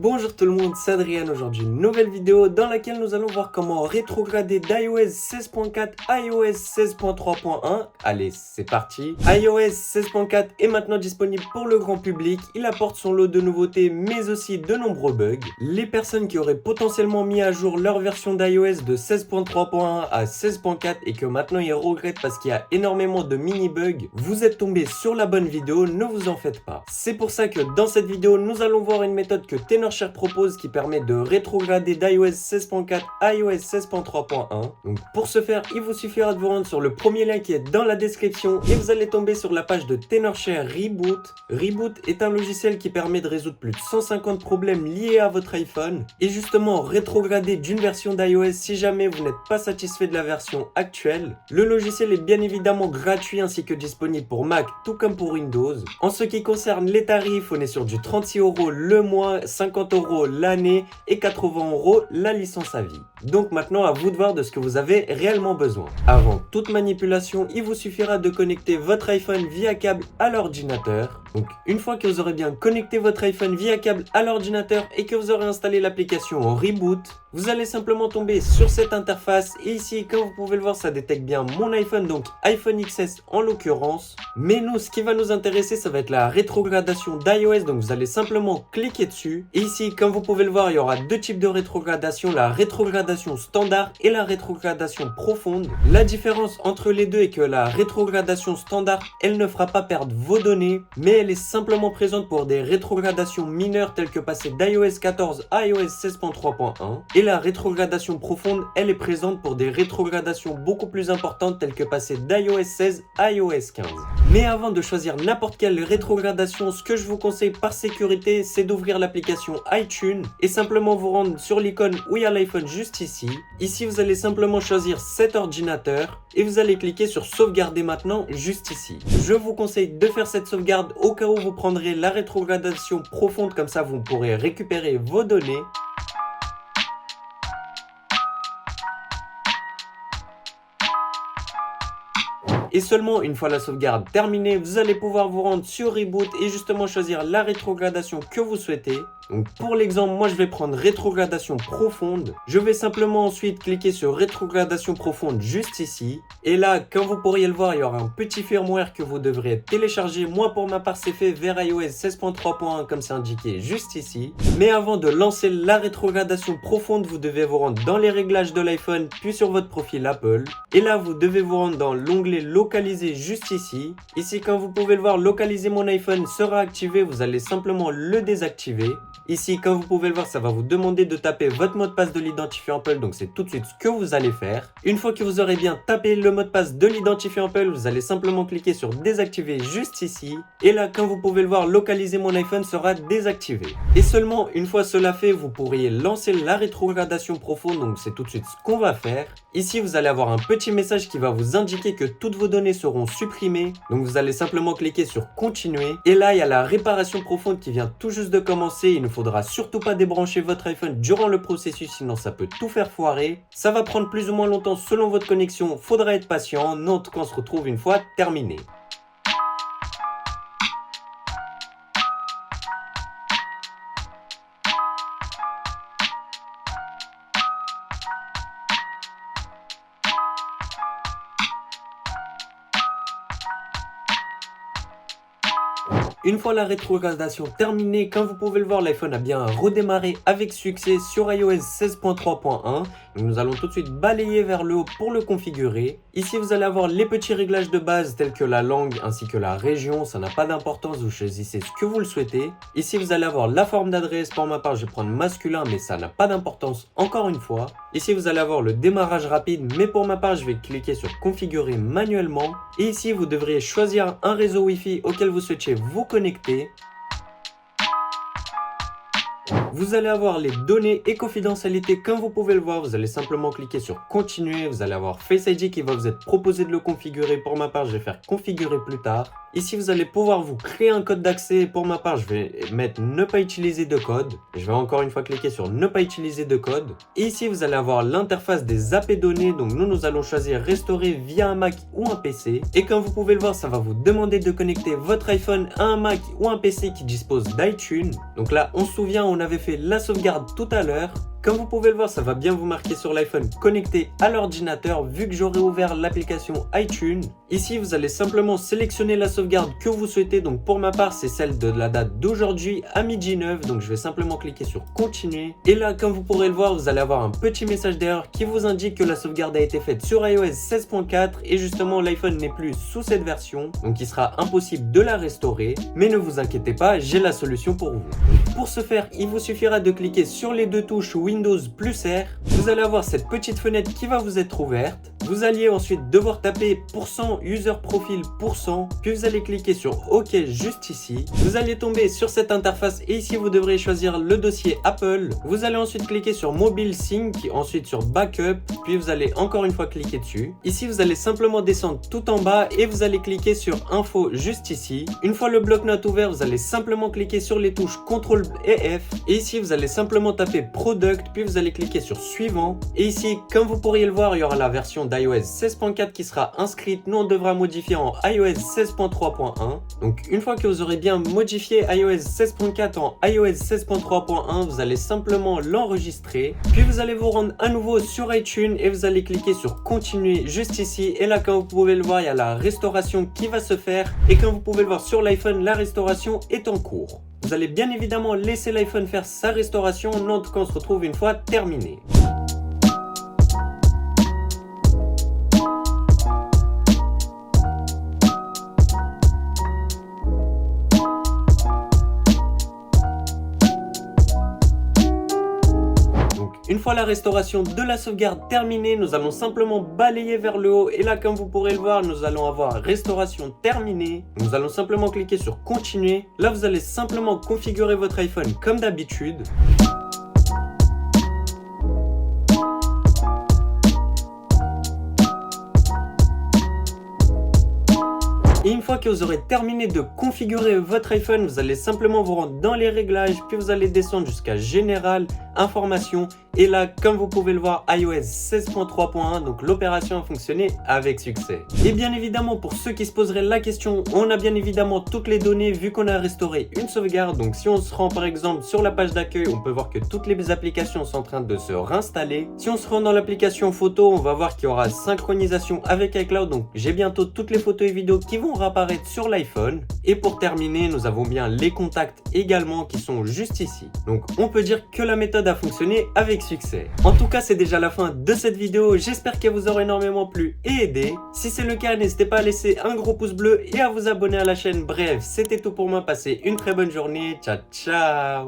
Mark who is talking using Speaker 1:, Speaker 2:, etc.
Speaker 1: Bonjour tout le monde, c'est Adrien. Aujourd'hui une nouvelle vidéo dans laquelle nous allons voir comment rétrograder d'iOS 16.4 à iOS 16.3.1. Allez, c'est parti. iOS 16.4 est maintenant disponible pour le grand public. Il apporte son lot de nouveautés mais aussi de nombreux bugs. Les personnes qui auraient potentiellement mis à jour leur version d'iOS de 16.3.1 à 16.4 et que maintenant ils regrettent parce qu'il y a énormément de mini bugs, vous êtes tombé sur la bonne vidéo, ne vous en faites pas. C'est pour ça que dans cette vidéo, nous allons voir une méthode que Tenorshare propose qui permet de rétrograder d'iOS 16.4 à iOS 16.3.1. Donc pour ce faire, il vous suffira de vous rendre sur le premier lien qui est dans la description et vous allez tomber sur la page de Tenorshare Reboot. Reboot est un logiciel qui permet de résoudre plus de 150 problèmes liés à votre iPhone et justement rétrograder d'une version d'iOS si jamais vous n'êtes pas satisfait de la version actuelle. Le logiciel est bien évidemment gratuit ainsi que disponible pour Mac tout comme pour Windows. En ce qui concerne les tarifs, on est sur du 36 € le mois, 50 € l'année et 80 € la licence à vie. Donc maintenant à vous de voir de ce que vous avez réellement besoin. Avant toute manipulation, il vous suffira de connecter votre iPhone via câble à l'ordinateur. Donc une fois que vous aurez bien connecté votre iPhone via câble à l'ordinateur et que vous aurez installé l'application en Reboot, vous allez simplement tomber sur cette interface et ici comme vous pouvez le voir ça détecte bien mon iPhone, donc iPhone XS en l'occurrence. Mais nous ce qui va nous intéresser ça va être la rétrogradation d'iOS, donc vous allez simplement cliquer dessus et ici comme vous pouvez le voir il y aura deux types de rétrogradation, la rétrogradation standard et la rétrogradation profonde. La différence entre les deux est que la rétrogradation standard elle ne fera pas perdre vos données mais elle est simplement présente pour des rétrogradations mineures telles que passer d'iOS 14 à iOS 16.3.1 et la rétrogradation profonde elle est présente pour des rétrogradations beaucoup plus importantes telles que passer d'iOS 16 à iOS 15. Mais avant de choisir n'importe quelle rétrogradation, ce que je vous conseille par sécurité c'est d'ouvrir l'application iTunes et simplement vous rendre sur l'icône où il y a l'iPhone juste ici. Ici vous allez simplement choisir cet ordinateur et vous allez cliquer sur sauvegarder maintenant juste ici. Je vous conseille de faire cette sauvegarde au cas où vous prendrez la rétrogradation profonde, comme ça vous pourrez récupérer vos données. Et seulement une fois la sauvegarde terminée, vous allez pouvoir vous rendre sur Reboot et justement choisir la rétrogradation que vous souhaitez. Donc pour l'exemple, moi je vais prendre rétrogradation profonde. Je vais simplement ensuite cliquer sur rétrogradation profonde juste ici. Et là, comme vous pourriez le voir, il y aura un petit firmware que vous devrez télécharger. Moi pour ma part c'est fait vers iOS 16.3.1 comme c'est indiqué juste ici. Mais avant de lancer la rétrogradation profonde, vous devez vous rendre dans les réglages de l'iPhone puis sur votre profil Apple. Et là vous devez vous rendre dans l'onglet localiser juste ici. Ici comme vous pouvez le voir, localiser mon iPhone sera activé, vous allez simplement le désactiver. Ici, comme vous pouvez le voir, ça va vous demander de taper votre mot de passe de l'identifiant Apple, donc c'est tout de suite ce que vous allez faire. Une fois que vous aurez bien tapé le mot de passe de l'identifiant Apple, vous allez simplement cliquer sur désactiver juste ici. Et là, comme vous pouvez le voir, localiser mon iPhone sera désactivé. Et seulement une fois cela fait, vous pourriez lancer la rétrogradation profonde, donc c'est tout de suite ce qu'on va faire. Ici, vous allez avoir un petit message qui va vous indiquer que toutes vos données seront supprimées. Donc vous allez simplement cliquer sur continuer. Et là, il y a la réparation profonde qui vient tout juste de commencer. Il ne faudra surtout pas débrancher votre iPhone durant le processus, sinon ça peut tout faire foirer. Ça va prendre plus ou moins longtemps selon votre connexion, faudra être patient. Nous en tout cas on se retrouve une fois terminé. Une fois la rétrogradation terminée, comme vous pouvez le voir, l'iPhone a bien redémarré avec succès sur iOS 16.3.1. Nous allons tout de suite balayer vers le haut pour le configurer. Ici, vous allez avoir les petits réglages de base tels que la langue ainsi que la région. Ça n'a pas d'importance, vous choisissez ce que vous le souhaitez. Ici, vous allez avoir la forme d'adresse. Pour ma part, je vais prendre masculin, mais ça n'a pas d'importance encore une fois. Ici, vous allez avoir le démarrage rapide, mais pour ma part, je vais cliquer sur configurer manuellement. Et ici, vous devriez choisir un réseau Wi-Fi auquel vous souhaitiez vous connecter. Vous allez avoir les données et confidentialité comme vous pouvez le voir. Vous allez simplement cliquer sur continuer. Vous allez avoir Face ID qui va vous être proposé de le configurer. Pour ma part, je vais faire configurer plus tard. Ici, vous allez pouvoir vous créer un code d'accès. Pour ma part, je vais mettre ne pas utiliser de code. Je vais encore une fois cliquer sur ne pas utiliser de code. Et ici, vous allez avoir l'interface des apps et données. Donc nous allons choisir restaurer via un Mac ou un PC. Et comme vous pouvez le voir, ça va vous demander de connecter votre iPhone à un Mac ou un PC qui dispose d'iTunes. Donc là, on se souvient, on avait fait fait la sauvegarde tout à l'heure. Comme vous pouvez le voir, ça va bien vous marquer sur l'iPhone connecté à l'ordinateur vu que j'aurai ouvert l'application iTunes. Ici, vous allez simplement sélectionner la sauvegarde que vous souhaitez. Donc pour ma part, c'est celle de la date d'aujourd'hui à midi 9. Donc je vais simplement cliquer sur continuer. Et là, comme vous pourrez le voir, vous allez avoir un petit message d'erreur qui vous indique que la sauvegarde a été faite sur iOS 16.4 et justement l'iPhone n'est plus sous cette version. Donc il sera impossible de la restaurer. Mais ne vous inquiétez pas, j'ai la solution pour vous. Donc, pour ce faire, il vous suffira de cliquer sur les deux touches Windows plus R. Vous allez avoir cette petite fenêtre qui va vous être ouverte. Vous alliez ensuite devoir taper %user profile %, puis vous allez cliquer sur OK juste ici. Vous allez tomber sur cette interface et ici vous devrez choisir le dossier Apple. Vous allez ensuite cliquer sur Mobile Sync, ensuite sur Backup, puis vous allez encore une fois cliquer dessus. Ici vous allez simplement descendre tout en bas et vous allez cliquer sur Info juste ici. Une fois le bloc-notes ouvert, vous allez simplement cliquer sur les touches CTRL et F. Et ici vous allez simplement taper Product, puis vous allez cliquer sur Suivant. Et ici, comme vous pourriez le voir, il y aura la version d'iOS 16.4 qui sera inscrite. Nous on devra modifier en iOS 16.3.1. Donc une fois que vous aurez bien modifié iOS 16.4 en iOS 16.3.1, vous allez simplement l'enregistrer. Puis vous allez vous rendre à nouveau sur iTunes et vous allez cliquer sur Continuer juste ici. Et là, comme vous pouvez le voir, il y a la restauration qui va se faire. Et comme vous pouvez le voir sur l'iPhone, la restauration est en cours. Vous allez bien évidemment laisser l'iPhone faire sa restauration, en tout cas on se retrouve une fois terminé. Une fois la restauration de la sauvegarde terminée, nous allons simplement balayer vers le haut et là comme vous pourrez le voir, nous allons avoir restauration terminée. Nous allons simplement cliquer sur continuer. Là vous allez simplement configurer votre iPhone comme d'habitude. Et une fois que vous aurez terminé de configurer votre iPhone, vous allez simplement vous rendre dans les réglages, puis vous allez descendre jusqu'à Général, Information. Et là, comme vous pouvez le voir, iOS 16.3.1, donc l'opération a fonctionné avec succès. Et bien évidemment, pour ceux qui se poseraient la question, on a bien évidemment toutes les données vu qu'on a restauré une sauvegarde. Donc si on se rend par exemple sur la page d'accueil, on peut voir que toutes les applications sont en train de se réinstaller. Si on se rend dans l'application photo, on va voir qu'il y aura synchronisation avec iCloud. Donc j'ai bientôt toutes les photos et vidéos qui vont réapparaître sur l'iPhone. Et pour terminer, nous avons bien les contacts également qui sont juste ici. Donc on peut dire que la méthode a fonctionné avec succès. En tout cas, c'est déjà la fin de cette vidéo. J'espère qu'elle vous aura énormément plu et aidé. Si c'est le cas, n'hésitez pas à laisser un gros pouce bleu et à vous abonner à la chaîne. Bref, c'était tout pour moi. Passez une très bonne journée. Ciao, ciao!